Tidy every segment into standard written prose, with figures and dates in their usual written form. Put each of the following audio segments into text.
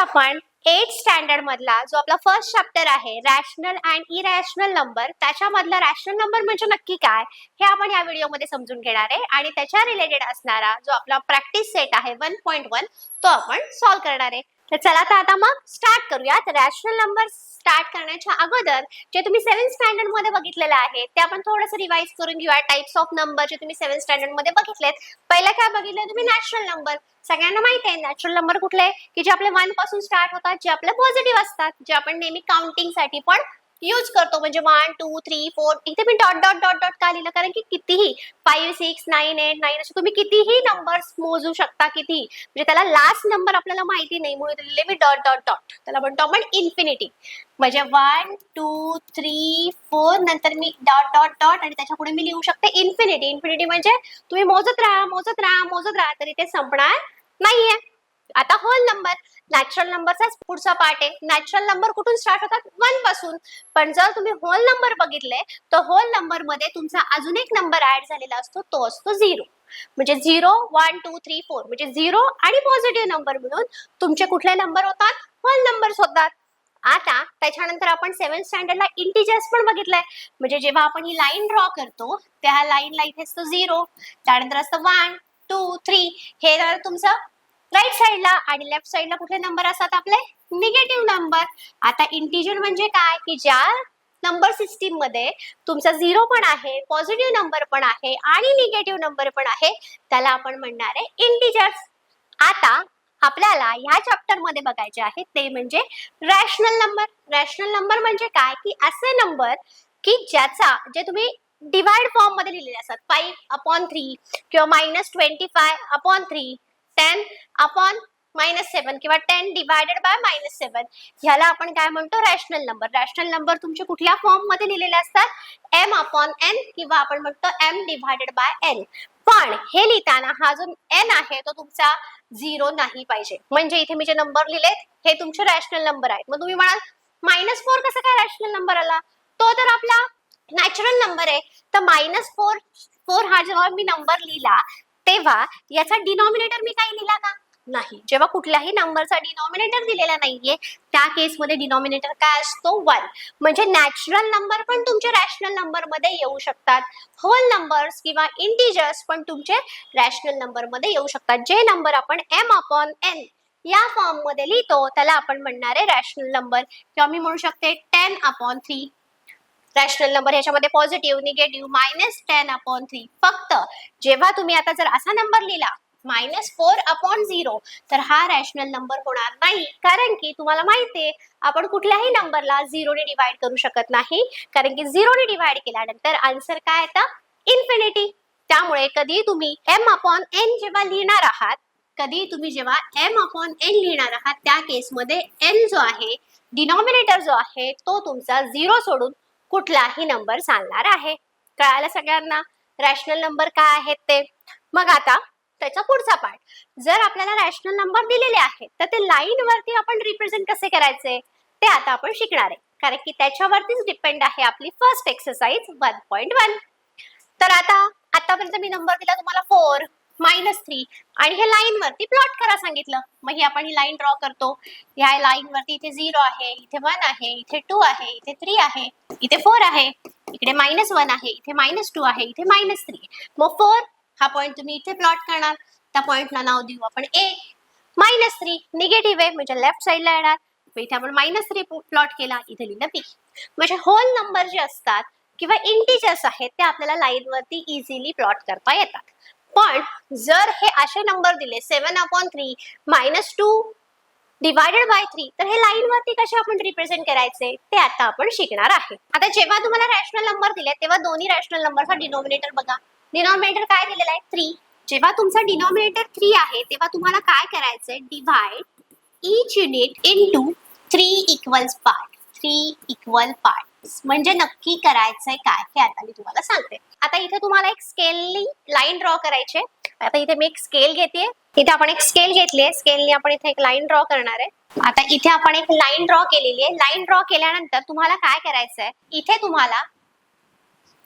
आपण 8th standard मधला जो आपला फर्स्ट चॅप्टर आहे रॅशनल अँड इरॅशनल नंबर, त्याच्यामधला रॅशनल नंबर म्हणजे नक्की काय हे आपण या व्हिडिओमध्ये समजून घेणार आहे आणि त्याच्या रिलेटेड असणारा जो आपला प्रॅक्टिस सेट आहे 1.1 तो आपण सॉल्व्ह करणार आहे. तर चला तर आता मग स्टार्ट करूयात. रॅशनल नंबर स्टार्ट करण्याच्या अगोदर जे तुम्ही 7th स्टँडर्ड मध्ये बघितलेलं आहे ते आपण थोडंसं रिवाइज करून घेऊया. टाइप्स ऑफ नंबर जे तुम्ही 7th स्टँडर्ड मध्ये बघितलेत. पहिला काय बघितलं तुम्ही? Natural number. सगळ्यांना माहिती आहे नॅचरल नंबर कुठले की जे आपले 1 पासून स्टार्ट होतात, जे आपले पॉझिटिव्ह असतात, जे आपण नेहमी काउंटिंग साठी पण यूज करतो. म्हणजे 1 2 3 4 इथे मी डॉट डॉट डॉट डॉट का लिहिलं कारण की कितीही 5 6 9 8 9 असे तुम्ही कितीही नंबर्स मोजू शकता. किती म्हणजे त्याला लास्ट नंबर आपल्याला माहिती नाही म्हणून लिहिले मी डॉट डॉट डॉट. त्याला म्हणतो आपण इन्फिनिटी. म्हणजे 1 2 3 4 नंतर मी डॉट डॉट डॉट आणि त्याच्या पुढे मी लिहू शकते इन्फिनिटी. इन्फिनिटी म्हणजे तुम्ही मोजत राहा मोजत राहा मोजत राहा तरी ते संपणार नाहीये. आता होल नंबर नॅचरल नंबरचाच पुढचा पार्ट आहे. नॅचरल नंबर कुठून स्टार्ट होतात? 1 पासून. पण जर तुम्ही होल नंबर बघितले तर होल नंबर मध्ये तुमचा अजून एक नंबर ऍड झालेला असतो, तो असतो 0. म्हणजे 0 1 2 3 4 म्हणजे 0 आणि पॉझिटिव्ह नंबर म्हणून तुमचे कुठले नंबर होतात? होल नंबर्स होतात. आता त्याच्यानंतर आपण 7th स्टँडर्डला इंटिजर्स पण बघितलंय. म्हणजे जेव्हा आपण ही लाईन ड्रॉ करतो त्या लाईनला इथे असतो 0, त्यानंतर असतं 1 2 3. हे जर तुमचं राईट साइडला आणि लेफ्ट साइडला कुठले नंबर असतात? आपले निगेटिव्ह नंबर. आता इंटिजर म्हणजे काय की ज्या नंबर सिस्टीम मध्ये तुमचा 0 पण आहे, पॉझिटिव्ह नंबर पण आहे आणि निगेटिव्ह नंबर पण आहे, त्याला आपण म्हणणार आहे इंटिजर्स. आता आपल्याला ह्या चॅप्टर मध्ये बघायचे आहे ते म्हणजे रॅशनल नंबर. रॅशनल नंबर म्हणजे काय की असे नंबर की ज्याचा जे तुम्ही डिवाइड फॉर्म मध्ये लिहिलेले असतात. 5/3 किंवा -25/3, 10/-7 किंवा 10 डिवायडेड बाय -7. ह्याला आपण काय म्हणतो? Rational number. रॅशनल नंबर तुमचे कुठल्या फॉर्म मध्ये लिहिलेले असतात? m/n किंवा आपण म्हणतो m डिवायडेड बाय n. पण हे लिहिताना हा जो n आहे तो तुमचा 0 नाही पाहिजे. म्हणजे इथे मी जे नंबर लिहिलेत हे तुमचे रॅशनल नंबर आहेत. मग तुम्ही म्हणाल -4 कसा काय रॅशनल नंबर आला? तो तर आपला नॅचरल नंबर आहे. तर -4 हा जेव्हा मी नंबर लिहिला तेव्हा याचा डिनॉमिनेटर मी काही लिहिला का? नाही. जेव्हा कुठल्याही नंबरचा डिनॉमिनेटर दिलेला नाहीये त्या केसमध्ये डिनॉमिनेटर काय असतो? 1. म्हणजे नॅचरल नंबर पण तुमचे रॅशनल नंबर मध्ये येऊ शकतात. होल नंबर्स किंवा इंटिजर्स पण तुमचे रॅशनल नंबर मध्ये येऊ शकतात. जे नंबर आपण m/n या फॉर्म मध्ये लिहितो त्याला आपण म्हणणार आहे रॅशनल नंबर. किंवा मी म्हणू शकते 10/3 रॅशनल नंबर. ह्याच्यामध्ये पॉझिटिव्ह निगेटिव्ह -10/3. फक्त जेव्हा तुम्ही आता जर असा नंबर लिहिला -4/0 तर हा रॅशनल नंबर होणार नाही. कारण की तुम्हाला माहितीये आपण कुठल्याही नंबरला 0 ने डिवाइड करू शकत नाही. कारण की 0 ने डिवाइड केल्यानंतर आन्सर काय येतं? इन्फिनिटी. त्यामुळे कधी तुम्ही m/n जेव्हा लिहिणार आहात, कधी तुम्ही जेव्हा m/n लिहिणार आहात त्या केसमध्ये n जो आहे डिनॉमिनेटर जो आहे तो तुमचा 0 सोडून कुठलाही नंबर चालणार आहे. कळालं सगळ्यांना रॅशनल नंबर काय आहेत ते? मग आता त्याचा पुढचा पार्ट. जर आपल्याला रॅशनल नंबर दिलेले आहेत तर ते लाईन वरती आपण रिप्रेझेंट कसे करायचे ते आता आपण शिकणार आहे. कारण की त्याच्यावरतीच डिपेंड आहे आपली फर्स्ट एक्सरसाइज 1.1. तर आतापर्यंत मी नंबर दिला तुम्हाला 4 -3 आणि हे लाईन वरती प्लॉट करा सांगितलं. मग ही आपण ही लाईन ड्रॉ करतो. ह्या लाईन वरती इथे 0 आहे, इथे 1 आहे, इथे 2 आहे, इथे 3 आहे, इथे 4 आहे, इकडे -1 आहे, इथे -2 आहे, इथे -3. मग 4 हा पॉइंट तुम्ही इथे प्लॉट करणार. त्या पॉइंटला नाव देऊ आपण A. -3 निगेटिव्ह आहे म्हणजे लेफ्ट साइडला येणार. इथे आपण -3 प्लॉट केला, इथे लिहिलं B. म्हणजे होल नंबर जे असतात किंवा इंटिजर्स आहेत ते आपल्याला लाईन वरती इझिली प्लॉट करता येतात. पण जर हे असे नंबर दिले 7/3 -2 डिवायडेड बाय 3 तर हे लाईन वरती कसे आपण रिप्रेझेंट करायचे ते आता आपण शिकणार आहे. आता जेव्हा तुम्हाला रॅशनल नंबर दिले तेव्हा दोन्ही रॅशनल नंबरचा डिनॉमिनेटर बघा. डिनॉमिनेटर काय दिलेला आहे? 3. जेव्हा तुमचा डिनॉमिनेटर 3 आहे तेव्हा तुम्हाला काय करायचंय? Divide each unit into 3 equal parts. 3 equal parts म्हणजे नक्की करायचंय काय हे आता मी तुम्हाला सांगते. आता इथे तुम्हाला एक स्केलनी लाईन ड्रॉ करायची आहे. आता इथे मी एक स्केल घेते. इथे आपण एक स्केल घेतली आहे. स्केलनी आपण इथे एक लाईन ड्रॉ करणार आहे. आता इथे आपण एक लाईन ड्रॉ केलेली आहे. लाईन ड्रॉ केल्यानंतर तुम्हाला काय करायचंय? इथे तुम्हाला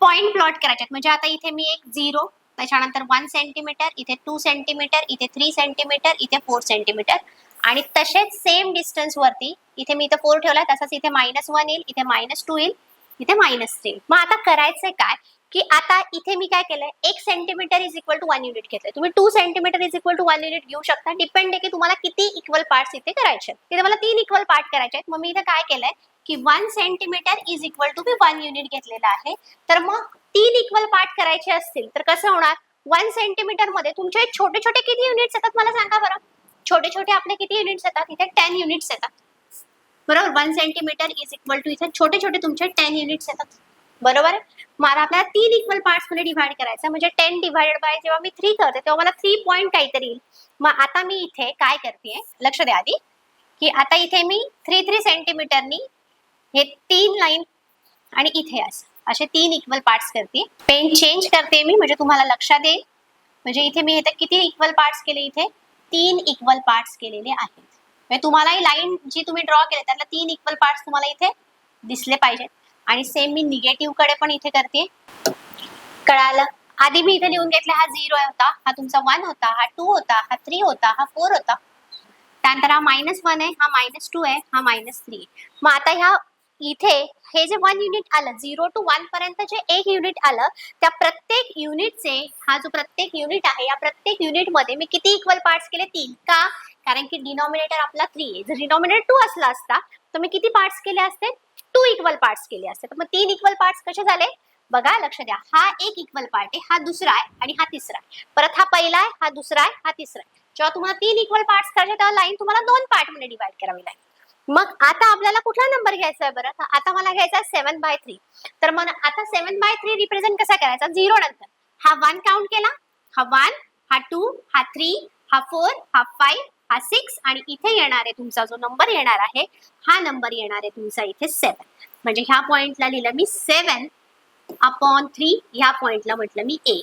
पॉइंट प्लॉट करायचे आहेत. म्हणजे आता इथे मी एक 0, त्याच्यानंतर 1 सेंटीमीटर, इथे 2 सेंटीमीटर, इथे 3 सेंटीमीटर, इथे 4 सेंटीमीटर आणि तसेच सेम डिस्टन्स वरती इथे मी इथे 4 ठेवलाय, तसाच इथे -1 येईल, इथे -2 येईल, इथे -3. मग आता करायचंय काय की आता इथे मी काय केलंय, 1 centimetre is equal to 1 unit घेतलंय. तुम्ही 2 centimetre is equal to 1 unit घेऊ शकता. डिपेंड आहे की तुम्हाला किती इक्वल पार्ट्स इथे करायचे आहेत. इथे मला 3 इक्वल पार्ट करायचे आहेत. मग मी इथे काय केलंय की 1 centimetre is equal to 1 unit घेतलेलं आहे. तर मग 3 इक्वल पार्ट करायचे असतील तर कसं होणार, 1 सेंटीमीटर मध्ये तुमचे छोटे छोटे किती युनिट्स येतात मला सांगा बरं. छोटे छोटे आपले किती युनिट्स येतात, इथे 10 युनिट्स येतात बरोबर. 1 सेंटीमीटर इज इक्वल टू इथे छोटे छोटे तुमचे 10 युनिट्स येतात बरोबर आहे. मला आपल्याला 3 इक्वल पार्ट्स मध्ये डिवाइड करायचं, म्हणजे 10 डिवाइडेड बाय जेव्हा मी 3 करते तेव्हा मला 3 पॉईंट काहीतरी येईल. मग आता मी इथे काय करते, लक्ष द्या आधी, की आता इथे मी 3 सेंटीमीटरनी हे 3 लाईन आणि इथे असे 3 इक्वल पार्ट्स करते. पेन चेंज करते मी म्हणजे तुम्हाला लक्षात येईल. म्हणजे इथे मी इथे किती इक्वल पार्ट्स केले, इथे 3 इक्वल पार्ट्स केलेले आहेत. म्हणजे तुम्हाला ही लाईन जी तुम्ही ड्रॉ केली त्यातला 3 इक्वल पार्ट्स तुम्हाला इथे दिसले पाहिजेत. आणि सेम मी निगेटिव्ह कडे पण इथे करते. कळालं. आधी मी इथे लिहून घेतले, हा 0 होता, हा तुमचा 1 होता, हा 2 होता, हा 3 होता, हा 4 होता. त्यानंतर हा -1 आहे, हा -2 आहे, हा -3. मग आता ह्या इथे हे जे 1 युनिट आलं, 0 to 1 पर्यंत जे 1 युनिट आलं, त्या प्रत्येक युनिटचे, हा जो प्रत्येक युनिट आहे या प्रत्येक युनिट मध्ये मी किती इक्वल पार्ट्स केले, 3. का, कारण की डिनॉमिनेटर आपला 3 आहे. जर डिनॉमिनेटर 2 असला असता तर मी किती पार्ट्स केले असते, 2 इक्वल पार्ट्स केले असते. तर मग 3 इक्वल पार्ट्स कसे झाले बघा, लक्ष द्या. हा एक इक्वल पार्ट आहे, हा दुसरा आहे आणि हा तिसरा आहे. परत हा पहिला आहे, हा दुसरा आहे, हा तिसरा आहे. जेव्हा तुम्हाला 3 इक्वल पार्ट्स करायचे तेव्हा लाईन तुम्हाला 2 पार्ट मध्ये डिवाइड करावी लागेल. मग आता आपल्याला कुठला नंबर घ्यायचा आहे बरं, आता मला घ्यायचा आहे 7/3. तर मग आता 7/3 रिप्रेझेंट कसा करायचा, 0 नंतर हा 1 काउंट केला, हा 1, हा 2, हा 3, हा 4, हा 5, हा 6 आणि इथे येणार आहे तुमचा जो नंबर येणार आहे, हा नंबर येणार आहे तुमचा इथे 7. म्हणजे ह्या पॉइंटला लिहिलं मी 7/3, ह्या पॉइंटला म्हटलं मी A.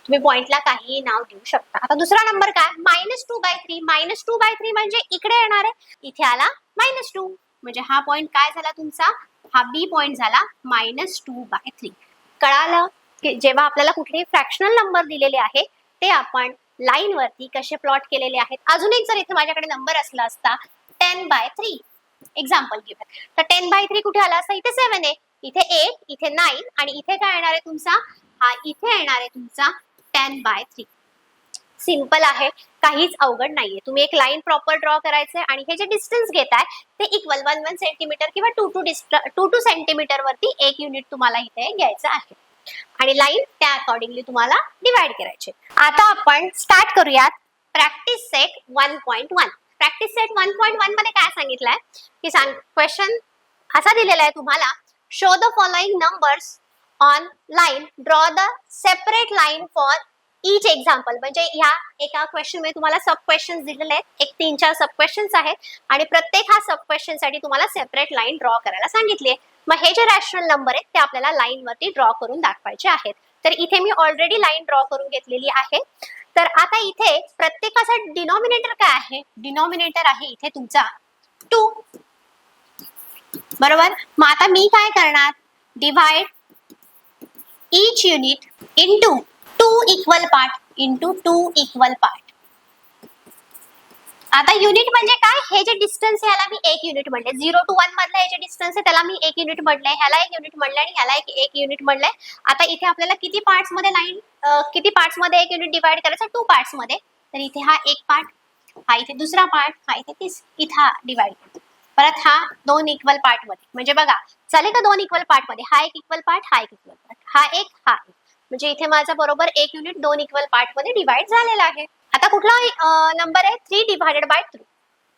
तुम्ही पॉइंटला काहीही नाव देऊ शकता. आता दुसरा नंबर काय, -2/3. -2/3 म्हणजे इकडे येणार आहे, इथे आला -2 म्हणजे हा पॉइंट काय झाला तुमचा, हा B पॉइंट झाला -2/3. कळालं की जेव्हा आपल्याला कुठलेही फ्रॅक्शनल नंबर दिलेले आहे ते आपण लाईन वरती कसे प्लॉट केलेले आहेत. अजून एक जर इथे माझ्याकडे नंबर असला असता 10/3 एक्झाम्पल गिव्हन, तर 10/3 कुठे आला असता, इथे 7 आहे, इथे 8, इथे 9 आणि इथे काय येणार आहे तुमचा, हा इथे येणार आहे तुमचा 10/3. सिंपल आहे, काहीच अवघड नाहीये. तुम्ही एक लाईन प्रॉपर ड्रॉ करायचंय आणि हे जे डिस्टन्स घेताय ते इक्वल 1 सेंटीमीटर किंवा 2 सेंटीमीटर वरती एक युनिट तुम्हाला इथे घ्यायचं आहे आणि लाईन त्या अकॉर्डिंगली तुम्हाला डिवाइड करायचे. आता आपण स्टार्ट करूयात प्रॅक्टिस सेट 1.1. प्रॅक्टिस सेट 1.1 मध्ये काय सांगितलंय की क्वेश्चन असा दिलेला आहे तुम्हाला, show the following numbers on line, draw the separate line for each example. म्हणजे ह्या एका क्वेश्चन मध्ये तुम्हाला सब क्वेश्चन दिलेले आहेत, एक 3-4 सब क्वेश्चन्स आहेत आणि प्रत्येक हा सब क्वेश्चन साठी तुम्हाला सेपरेट लाईन ड्रॉ करायला सांगितली आहे. मग हे जे रॅशनल नंबर आहेत ते आपल्याला लाईन वरती ड्रॉ करून दाखवायचे आहेत. तर इथे मी ऑलरेडी लाईन ड्रॉ करून घेतलेली आहे. तर आता इथे प्रत्येकाचा डिनॉमिनेटर काय आहे, डिनॉमिनेटर आहे इथे तुमचा 2 बरोबर. मग आता मी काय करणार, divide each unit into 2 equal part into 2 equal part. आता युनिट म्हणजे काय, हे जे डिस्टन्स आहे ह्याला मी 1 युनिट म्हणले, 0 to 1 मधला हे जे डिस्टन्स आहे त्याला मी 1 युनिट म्हणले, ह्याला 1 युनिट म्हणले आणि ह्याला 1 युनिट म्हणले. आता इथे आपल्याला किती पार्ट्स मध्ये लाईन, किती पार्ट्स मध्ये 1 युनिट डिवाइड करायचं, 2 पार्ट्स मध्ये. तर इथे हा 1 पार्ट, हा इथे दुसरा पार्ट, हा इथे इथं डिवाइड करतो. परत हा 2 इक्वल पार्ट मध्ये, म्हणजे बघा चालेल का 2 इक्वल पार्ट मध्ये, हा 1 इक्वल पार्ट, हा 1 इक्वल पार्ट, हा 1, हा 1. म्हणजे इथे माझा बरोबर 1 युनिट 2 इक्वल पार्ट मध्ये डिवाइड झालेला आहे. आता कुठला नंबर आहे, 3/2.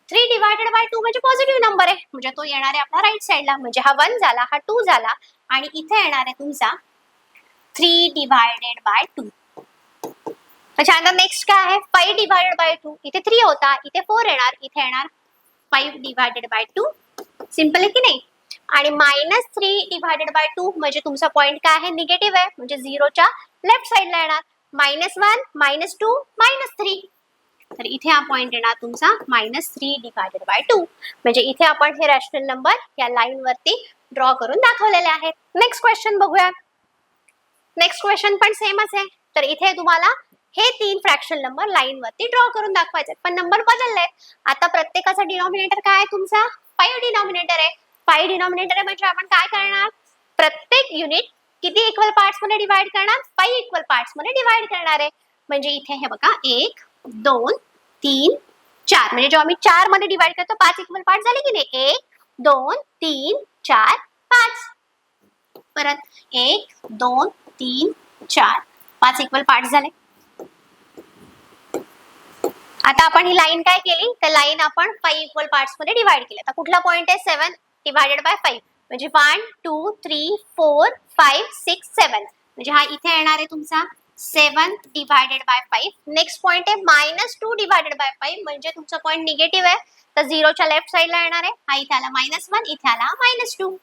3/2 म्हणजे पॉझिटिव्ह नंबर आहे, म्हणजे तो येणार आहे आपला राईट साइडला. म्हणजे हा 1 झाला, हा 2 झाला आणि इथे येणार आहे तुमचा 3/2. त्याच्यानंतर नेक्स्ट काय आहे, 5/2. इथे 3 होता, इथे 4 येणार, इथे येणार 5/2. सिंपल आहे की नाही. आणि -3/2 म्हणजे तुमचा पॉइंट काय आहे, निगेटिव्ह आहे, म्हणजे 0च्या लेफ्ट साइडला येणार. -1, -2, -3. तर इथे हा पॉइंट येणार तुमचा -3/2. म्हणजे इथे आपण हे रॅशनल नंबर या लाईन वरती ड्रॉ करून दाखवलेले आहेत. नेक्स्ट क्वेश्चन बघूया. नेक्स्ट क्वेश्चन पण सेमच आहे. तर इथे तुम्हाला हे 3 फ्रॅक्शनल नंबर लाईन वरती ड्रॉ करून दाखवायचे, पण नंबर बदललेत. आता प्रत्येकाचा डिनॉमिनेटर काय आहे तुमचा? 5 डिनॉमिनेटर आहे. 5 डिनॉमिनेटर आहे म्हणजे आपण काय करणार? प्रत्येक युनिट किती इक्वल पार्ट्स मध्ये डिवाइड करणार? 5 इक्वल पार्ट्स मध्ये डिवाइड करणार आहे. म्हणजे इथे हे बघा 1 2 3 4, म्हणजे जेव्हा मी 4 मध्ये डिवाइड करतो 5 इक्वल पार्ट झाले की नाही? 1 2 3 4 5. परत 1 2 3 4 5 इक्वल पार्ट झाले. आता आपण ही लाईन काय केली? तर लाईन आपण 5 इक्वल पार्ट्स मध्ये डिवाइड केली. आता कुठला पॉइंट आहे? 7 डिवाइडेड बाय 5, म्हणजे 1 2 3 4 5 6 7, म्हणजे हा इथे येणार आहे तुमचा 7 डिवाइडेड बाय 5. नेक्स्ट पॉइंट आहे -2 डिवाइडेड बाय 5, म्हणजे तुमचा पॉइंट निगेटिव्ह आहे, तर 0 च्या लेफ्ट साइडला येणार आहे. हा इथे आला -1, इथे आला -2.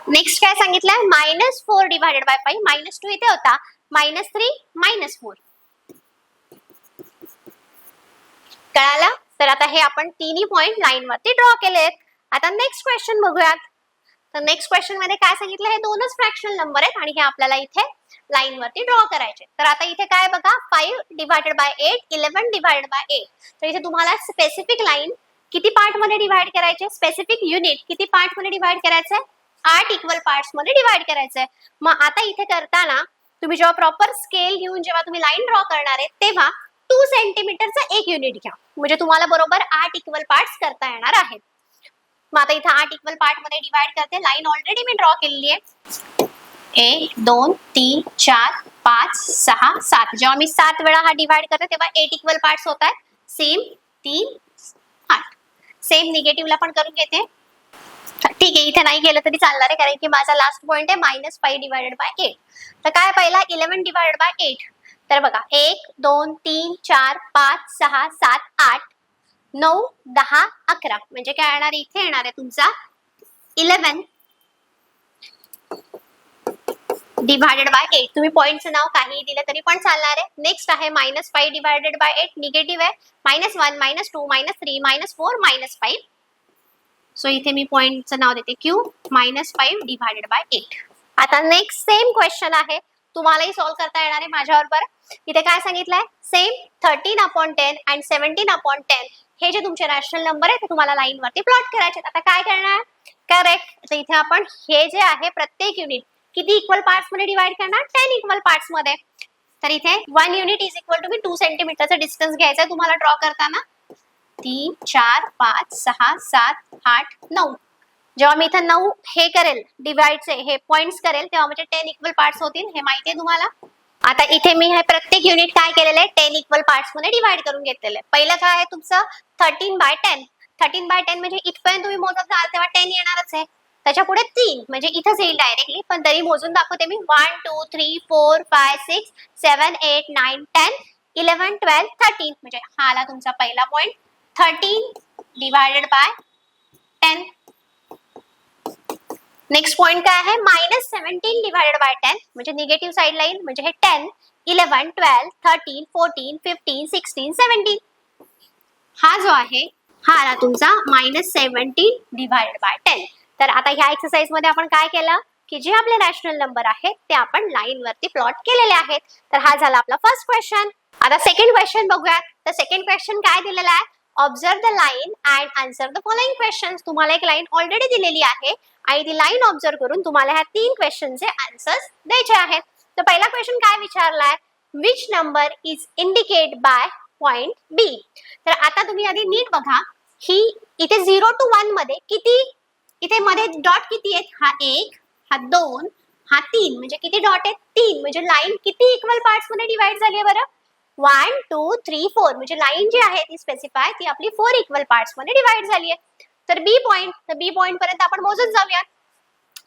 नेक्स्ट काय सांगितलंय? -4 डिवाइडेड बाय 5, -2 इथे होता, -3 -4. कळालं? तर आता हे आपण तिन्ही पॉइंट लाईन वरती ड्रॉ केलेत. आता नेक्स्ट क्वेश्चन बघूयात. तर नेक्स्ट क्वेश्चन मध्ये काय सांगितलं? हे दोनच फ्रॅक्शनल नंबर आहेत आणि हे आपल्याला इथे लाईन वरती ड्रॉ करायचे. तर आता इथे काय बघा, 5 डिवाइडेड बाय 8, 11 डिवाइडेड बाय 8. तर इथे तुम्हाला स्पेसिफिक लाईन किती पार्ट मध्ये डिवाइड करायचे? स्पेसिफिक युनिट किती पार्ट मध्ये डिवाइड करायचंय? 8 इक्वल पार्ट्स मध्ये डिवाइड करायचंय. मग आता इथे करताना तुम्ही जेव्हा प्रॉपर स्केल घेऊन जेव्हा तुम्ही लाईन ड्रॉ करणार आहे तेव्हा 2 सेंटीमीटरचा एक युनिट घ्या, म्हणजे तुम्हाला बरोबर 8 इक्वल पार्ट्स करता येणार आहेत. मग आता इथे 8 इक्वल पार्ट मध्ये डिवाइड करते. लाईन ऑलरेडी मी ड्रॉ केलेली आहे. 1 2 3 4 5 6 7. जेव्हा मी 7 वेळा हा डिवाइड करते तेव्हा 8 इक्वल पार्ट्स होत आहेत. सेम 3 8. सेम निगेटिव्हला पण करून घेते. ठीक आहे, इथे नाही केलं तरी चालणार आहे, कारण की माझा लास्ट पॉइंट आहे -5 डिवाइडेड बाय 8. तर काय पहिला 11 डिवाइडेड बाय 8. तर बघा 1 2 3 4 5 6 7 8 9 10 11, म्हणजे काय येणार? इथे येणार आहे तुमचा 11 डिवाइडेड बाय 8. तुम्ही पॉइंटचं नाव काही दिलं तरी पण चालणार आहे. नेक्स्ट आहे -5 डिवाइडेड बाय 8, निगेटिव्ह आहे. -1 -2 -3 -4 -5. सो इथे मी पॉइंटचं नाव देते Q, -5 डिवाइडेड बाय 8. आता नेक्स्ट सेम क्वेश्चन आहे, तुम्हालाही सॉल्व्ह करता येणार आहे माझ्याबरोबर. इथे काय सांगितलंय? सेम 13/10 आणि 17/10 हे जे तुमचे रॅशनल नंबर आहे ते तुम्हाला लाईन वरती प्लॉट करायचे. आता काय करणार? करेक्ट. तर इथे आपण हे जे आहे प्रत्येक युनिट किती इक्वल पार्ट्स मध्ये डिवाइड करणार? 10 इक्वल पार्ट्स मध्ये. तर इथे 1 unit is equal to me 2 सेंटीमीटरचा डिस्टन्स घ्यायचा आहे तुम्हाला ड्रॉ करताना. 3 4 5 6 7 8 9. जेव्हा मी इथं 9 हे करेल डिवाइडचे हे पॉइंट्स करेल तेव्हा म्हणजे 10 इक्वल पार्ट्स होतील, हे माहिती आहे तुम्हाला. आता इथे मी हे प्रत्येक युनिट काय केलेलं आहे? 10 इक्वल पार्ट्स मध्ये डिवाइड करून घेतलेलं आहे. पहिलं काय आहे तुमचं? 13/10. 13/10 म्हणजे इथपर्यंत तुम्ही मोजत जाल तेव्हा 10 येणारच आहे. त्याच्या पुढे 3 म्हणजे इथंच येईल डायरेक्टली, पण तरी मोजून दाखवते मी. 1 2 3 4 5 6 7 8 9 10 11 12 13, म्हणजे हा आला तुमचा पहिला point. 13 divided by 10. Next point काय आहे? -17 डिवाइडेड बाय 10, म्हणजे निगेटिव्ह साइड लाईन, म्हणजे हे 10 11 12 13 14 15 16 17. हा जो आहे हा आला तुमचा -17 डिवाइडेड बाय 10. तर आता ह्या एक्सरसाइज मध्ये आपण काय केलं की जे आपले रॅशनल नंबर आहेत ते आपण लाईन वरती प्लॉट केलेले आहेत. तर हा झाला आपला फर्स्ट क्वेश्चन. आता सेकंड क्वेश्चन बघूयात. तर सेकंड क्वेश्चन काय दिलेला आहे? Observe the line and answer the following questions. तुम्हाला एक लाईन ऑलरेडी दिलेली आहे आणि ती लाईन ऑब्झर्व करून तुम्हाला ह्या 3 क्वेश्चनचे आन्सर्स द्यायचे आहेत. तर पहिला क्वेश्चन काय विचारलाय? Which number is indicate by point B. तर आता तुम्ही आधी नीट बघा, ही इथे 0 to 1 मध्ये किती, इथे मध्ये डॉट किती आहेत? हा 1, हा 2, हा 3, म्हणजे किती डॉट आहेत? 3. म्हणजे लाईन किती इक्वल पार्ट्स मध्ये डिवाइड झाली आहे बरं? 1 2 3 4, म्हणजे लाईन जी आहे ती स्पेसिफाय ती आपली 4 इक्वल पार्ट्स मध्ये डिवाइड झाली आहे. तर बी पॉइंट, तर बी पॉइंट पर्यंत आपण मोजून जाऊयात.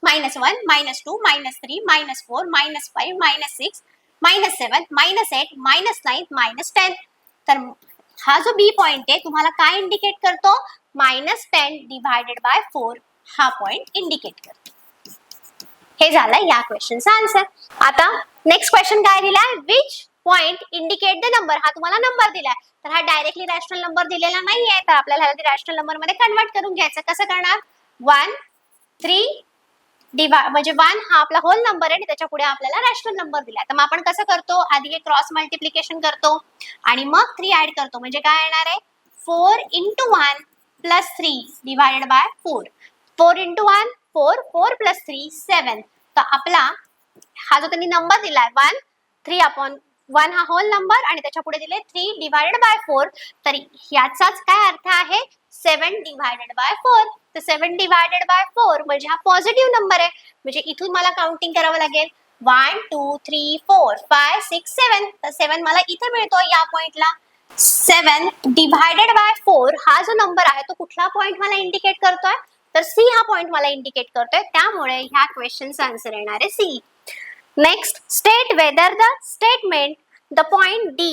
-1 -2 -3 -4 -5 -6 -7 -8 -9 -10. तर हा जो बी पॉइंट आहे तुम्हाला काय इंडिकेट करतो? -10 डिवाइडेड बाय 4 हा पॉइंट इंडिकेट करतो. हे झालं या क्वेश्चनचा आन्सर. आता नेक्स्ट क्वेश्चन काय दिलाय? Which point indicate the number. हा तुम्हाला नंबर दिलाय, तर हा डायरेक्टली रॅशनल नंबर दिलेला नाहीये, तर आपल्याला ह्याला रॅशनल नंबर मध्ये कन्वर्ट करून घ्यायचं. कसं करणार? 1 3 म्हणजे 1 हा आपला होल नंबर आहे आणि त्याच्या पुढे आपल्याला रॅशनल नंबर दिला. तर मग आपण कसं करतो, आधी एक क्रॉस मल्टिप्लिकेशन करतो आणि मग 3 ऍड करतो. म्हणजे काय येणार आहे, 4 into 1 plus 3 divided by 4. 4 into 1 4, 4 plus 3 7. तर आपला हा जो त्यांनी नंबर दिलाय 1, 3 अपॉन 1 हा होल नंबर आणि त्याच्या पुढे दिले 3 डिवायडेड बाय 4. तर याचाच काय अर्थ आहे, 7 डिवायडेड बाय 4. तर 7 डिवायडेड बाय 4 म्हणजे हा पॉझिटिव्ह नंबर आहे. म्हणजे इथून मला काउंटिंग करावं लागेल 1 2 3 4 5 6 7. तर 7 मला इथे मिळतो या पॉइंटला. 7 डिवायडेड बाय 4 हा जो नंबर आहे तो कुठला पॉइंट मला इंडिकेट करतोय, तर सी हा पॉइंट मला इंडिकेट करतोय. त्यामुळे ह्या क्वेश्चनचा आन्सर येणार आहे C. Next, state whether the statement the point D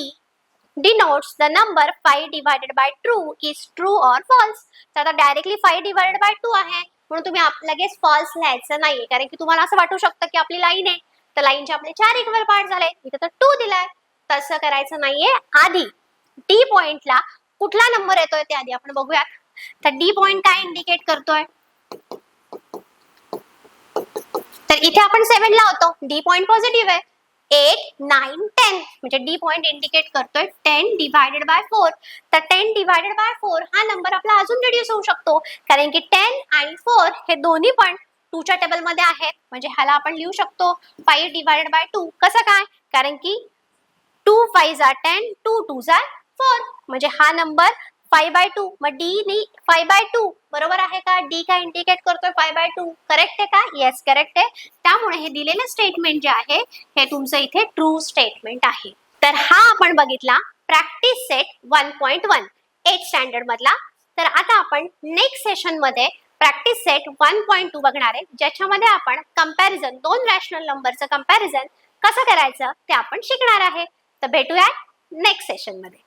denotes the number 5 divided by 2 is true or false. तर आता डायरेक्टली 5 divided by 2 आहे म्हणून तुम्ही लगेच फॉल्स लिहायचं नाहीये, कारण की तुम्हाला असं वाटू शकतं की आपली लाईन आहे तर लाईनचे आपले 4 इक्वल पार्ट झाले, इथे तर 2 दिलाय. तसं करायचं नाहीये. आधी डी पॉइंटला कुठला नंबर येतोय ते आधी आपण बघूयात. तर डी पॉइंट काय इंडिकेट करतोय, तर इथे आपण 7 लावतो, डी पॉइंट पॉझिटिव्ह आहे. 8 9 10 म्हणजे डी पॉइंट इंडिकेट करतोय 10 डिवायडेड बाय 4. तर 10 डिवायडेड बाय 4 हा नंबर आपला अजून रिड्यूस होऊ शकतो, कारण की 10 आणि 4 हे दोन्ही पण 2 च्या टेबल मध्ये आहेत. म्हणजे ह्याला आपण लिहू शकतो 5 डिवायडेड बाय 2. कसं काय, कारण की 2 5 are 10, 2 2s are 4. म्हणजे हा नंबर 5/2. मग डी नी 5/2 बरोबर आहे का, डी काय इंडिकेट करतोय 5/2. करेक्ट आहे का, येस करेक्ट आहे. त्यामुळे हे दिलेलं स्टेटमेंट जे आहे हे तुमचं इथे ट्रू स्टेटमेंट आहे. तर हा आपण बघितला प्रॅक्टिस सेट 1.1 8th स्टँडर्ड मधला. तर आता आपण नेक्स्ट सेशन मध्ये प्रॅक्टिस सेट 1.2 बघणार आहे, ज्याच्यामध्ये आपण कंपॅरिझन, दोन रॅशनल नंबरचं कंपॅरिझन कसं करायचं ते आपण शिकणार आहे. तर भेटूया नेक्स्ट सेशन मध्ये.